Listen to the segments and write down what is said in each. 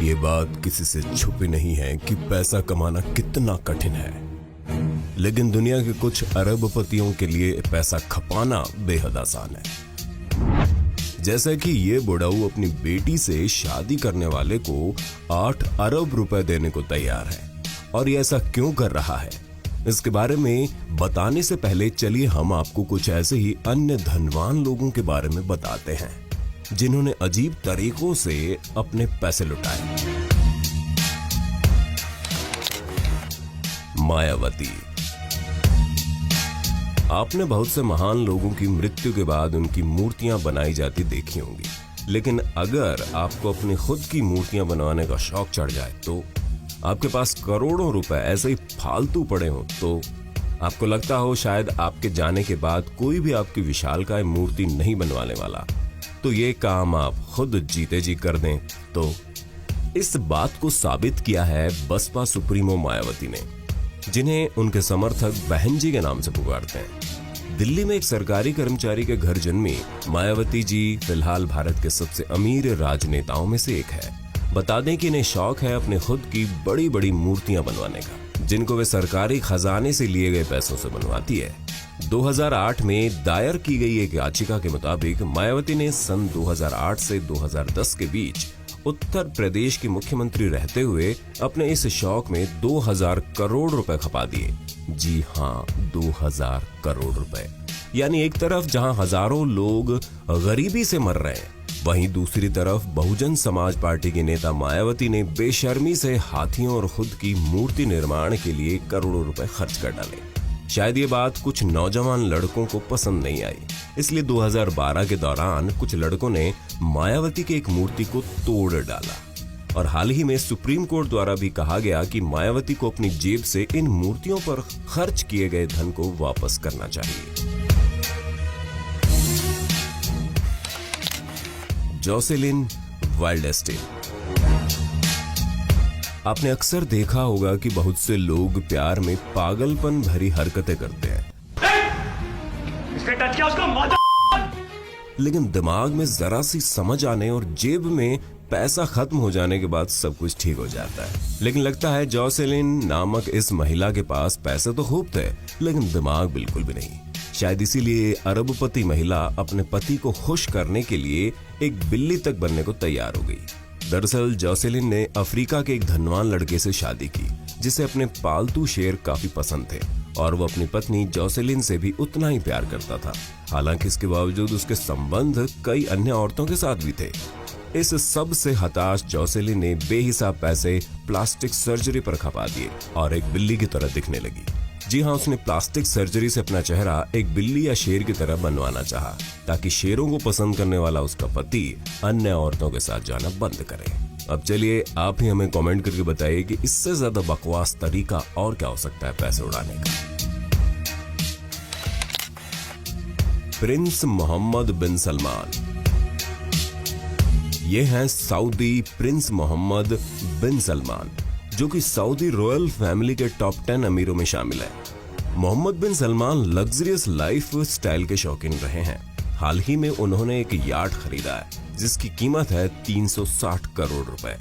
ये बात किसी से छुपी नहीं है कि पैसा कमाना कितना कठिन है, लेकिन दुनिया के कुछ अरबपतियों के लिए पैसा खपाना बेहद आसान है। जैसे कि ये बुढ़ाऊ अपनी बेटी से शादी करने वाले को 8 अरब रुपए देने को तैयार है। और ये ऐसा क्यों कर रहा है, इसके बारे में बताने से पहले चलिए हम आपको कुछ ऐसे ही अन्य धनवान लोगों के बारे में बताते हैं जिन्होंने अजीब तरीकों से अपने पैसे लुटाए। मायावती। आपने बहुत से महान लोगों की मृत्यु के बाद उनकी मूर्तियां बनाई जाती देखी होंगी, लेकिन अगर आपको अपनी खुद की मूर्तियां बनवाने का शौक चढ़ जाए तो आपके पास करोड़ों रुपए ऐसे ही फालतू पड़े हो तो आपको लगता हो शायद आपके जाने के बाद कोई भी आपकी विशालकाय मूर्ति नहीं बनवाने वाला, तो ये काम आप खुद जीते जी कर दें। तो इस बात को साबित किया है बसपा सुप्रीमो मायावती ने, जिन्हें उनके समर्थक बहन जी के नाम से पुकारते हैं। दिल्ली में एक सरकारी कर्मचारी के घर जन्मी मायावती जी फिलहाल भारत के सबसे अमीर राजनेताओं में से एक है। बता दें कि इन्हें शौक है अपने खुद की बड़ी बड़ी मूर्तियां बनवाने का, जिनको वे सरकारी खजाने से लिए गए पैसों से बनवाती है। 2008 में दायर की गई एक याचिका के मुताबिक मायावती ने सन 2008 से 2010 के बीच उत्तर प्रदेश की मुख्यमंत्री रहते हुए अपने इस शौक में 2000 करोड़ रुपए खपा दिए। जी हाँ, 2000 करोड़ रुपए। यानी एक तरफ जहां हजारों लोग गरीबी से मर रहे हैं, वहीं दूसरी तरफ बहुजन समाज पार्टी के नेता मायावती ने बेशर्मी से हाथियों और खुद की मूर्ति निर्माण के लिए करोड़ों रुपए खर्च कर डाले। शायद ये बात कुछ नौजवान लड़कों को पसंद नहीं आई, इसलिए 2012 के दौरान कुछ लड़कों ने मायावती की एक मूर्ति को तोड़ डाला। और हाल ही में सुप्रीम कोर्ट द्वारा भी कहा गया कि मायावती को अपनी जेब से इन मूर्तियों पर खर्च किए गए धन को वापस करना चाहिए। जोसेलिन वाइल्डस्टीन। आपने अक्सर देखा होगा कि बहुत से लोग प्यार में पागलपन भरी हरकतें करते हैं, इसने टच किया उसको मार। लेकिन दिमाग में जरा सी समझ आने और जेब में पैसा खत्म हो जाने के बाद सब कुछ ठीक हो जाता है। लेकिन लगता है जोसेलिन नामक इस महिला के पास पैसे तो खूब थे, लेकिन दिमाग बिल्कुल भी नहीं। शायद इसीलिए अरबपति महिला अपने पति को खुश करने के लिए एक बिल्ली तक बनने को तैयार हो गई। दरअसल जोसेलिन ने अफ्रीका के एक धनवान लड़के से शादी की, जिसे अपने पालतू शेर काफी पसंद थे और वो अपनी पत्नी जोसेलिन से भी उतना ही प्यार करता था। हालांकि इसके बावजूद उसके संबंध कई अन्य औरतों के साथ भी थे। इस सब से हताश जोसेलिन ने बेहिसाब पैसे प्लास्टिक सर्जरी पर खपा दिए और एक बिल्ली की तरह दिखने लगी। जी हाँ, उसने प्लास्टिक सर्जरी से अपना चेहरा एक बिल्ली या शेर की तरह बनवाना चाहा, ताकि शेरों को पसंद करने वाला उसका पति अन्य औरतों के साथ जाना बंद करे। अब चलिए आप ही हमें कमेंट करके बताइए कि इससे ज्यादा बकवास तरीका और क्या हो सकता है पैसे उड़ाने का। प्रिंस मोहम्मद बिन सलमान। ये हैं सऊदी प्रिंस मोहम्मद बिन सलमान, जो कि सऊदी रॉयल फैमिली के टॉप 10 अमीरों में शामिल है। मोहम्मद बिन सलमान लग्जरियस लाइफ स्टाइल के शौकीन रहे हैं। हाल ही में उन्होंने एक याट खरीदा है जिसकी कीमत है 360 करोड़ रुपए।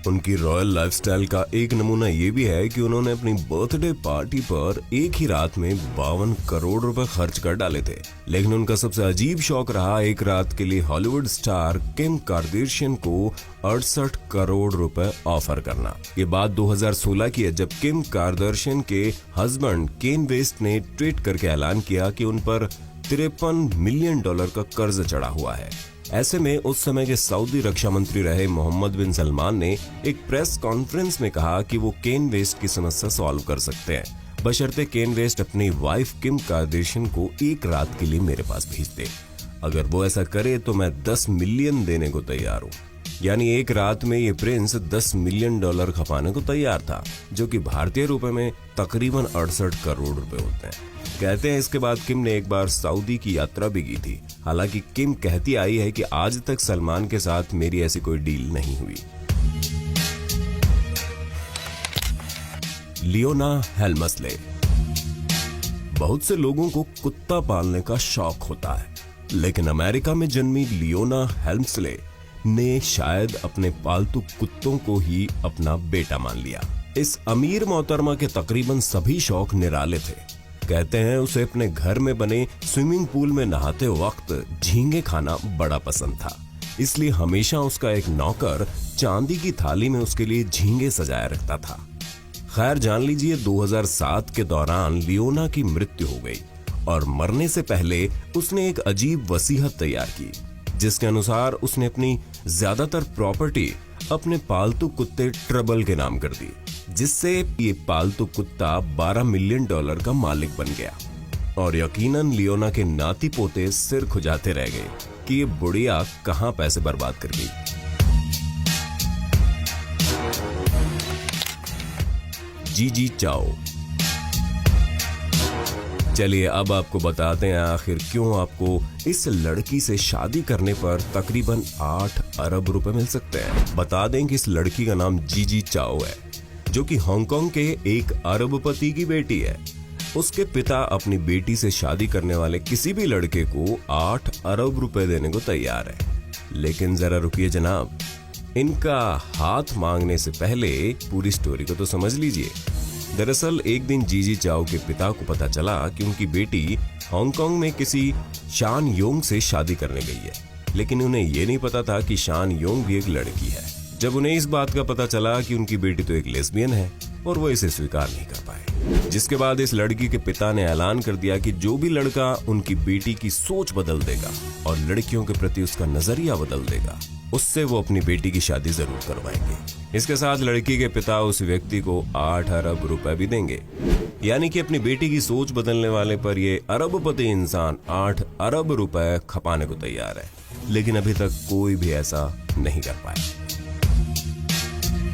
उनकी रॉयल लाइफस्टाइल का एक नमूना ये भी है कि उन्होंने अपनी बर्थडे पार्टी पर एक ही रात में 52 करोड़ रुपए खर्च कर डाले थे। लेकिन उनका सबसे अजीब शौक रहा एक रात के लिए हॉलीवुड स्टार किम कार्दाशियन को 68 करोड़ रुपए ऑफर करना। ये बात 2016 की है, जब किम कार्दाशियन के हस्बैंड केन वेस्ट ने ट्वीट करके ऐलान किया कि उन पर $53 मिलियन का कर्ज चढ़ा हुआ है। ऐसे में उस समय के सऊदी रक्षा मंत्री रहे मोहम्मद बिन सलमान ने एक प्रेस कॉन्फ्रेंस में कहा कि वो केन वेस्ट की समस्या सॉल्व कर सकते हैं, बशर्ते केन वेस्ट अपनी वाइफ किम कार्दाशियन को एक रात के लिए मेरे पास भेज दे। अगर वो ऐसा करे तो मैं 10 मिलियन देने को तैयार हूँ। यानी एक रात में ये प्रिंस $10 मिलियन खपाने को तैयार था, जो कि भारतीय रुपए में तकरीबन 68 करोड़ रुपए होते हैं। कहते हैं इसके बाद किम ने एक बार सऊदी की यात्रा भी की थी। हालांकि किम कहती आई है कि आज तक सलमान के साथ मेरी ऐसी कोई डील नहीं हुई। लियोना हेल्मस्ले। बहुत से लोगों को कुत्ता पालने का शौक होता है, लेकिन अमेरिका में जन्मी लियोना हेल्मस्ले ने शायद अपने पालतू कुत्तों को ही अपना बेटा मान लिया। इस अमीर मोहतरमा के तकरीबन सभी शौक निराले थे। कहते हैं उसे अपने घर में बने स्विमिंग पूल में नहाते वक्त झींगे खाना बड़ा पसंद था, इसलिए हमेशा उसका एक नौकर चांदी की थाली में उसके लिए झींगे सजाया रखता था। खैर जान लीजिए 2007 के दौरान लियोना की मृत्यु हो गई और मरने से पहले उसने एक अजीब वसीयत तैयार की, जिसके अनुसार उसने अपनी ज्यादातर प्रॉपर्टी अपने पालतू कुत्ते ट्रबल के नाम कर दी, जिससे ये पालतू कुत्ता $12 मिलियन का मालिक बन गया। और यकीनन लियोना के नाती पोते सिर खुजाते रह गए कि ये बुढ़िया कहां पैसे बर्बाद कर गई। जीजी चाओ। चलिए अब आपको बताते हैं आखिर क्यों आपको इस लड़की से शादी करने पर तकरीबन 8 अरब रुपए मिल सकते हैं। बता दें कि इस लड़की का नाम जीजी चाओ है, जो कि हांगकांग के एक अरबपति की बेटी है। उसके पिता अपनी बेटी से शादी करने वाले किसी भी लड़के को 8 अरब रुपए देने को तैयार है। लेकिन जरा रुकिए जनाब, इनका हाथ मांगने से पहले पूरी स्टोरी को तो समझ लीजिए। दरअसल एक दिन जीजी चाओ के पिता को पता चला कि उनकी बेटी हांगकांग में किसी शान योंग से शादी करने गई है, लेकिन उन्हें यह नहीं पता था कि शान योंग भी एक लड़की है। जब उन्हें इस बात का पता चला कि उनकी बेटी तो एक लेस्बियन है और वो इसे स्वीकार नहीं कर पाए, जिसके बाद इस लड़की के पिता ने ऐलान कर दिया कि जो भी लड़का उनकी बेटी की सोच बदल देगा और लड़कियों के प्रति उसका नजरिया बदल देगा, उससे वो अपनी बेटी की शादी जरूर करवाएंगे। इसके साथ लड़की के पिता उस व्यक्ति को 8 अरब रुपए भी देंगे। यानी कि अपनी बेटी की सोच बदलने वाले पर ये अरबपति इंसान 8 अरब रुपए खपाने को तैयार है, लेकिन अभी तक कोई भी ऐसा नहीं कर पाया।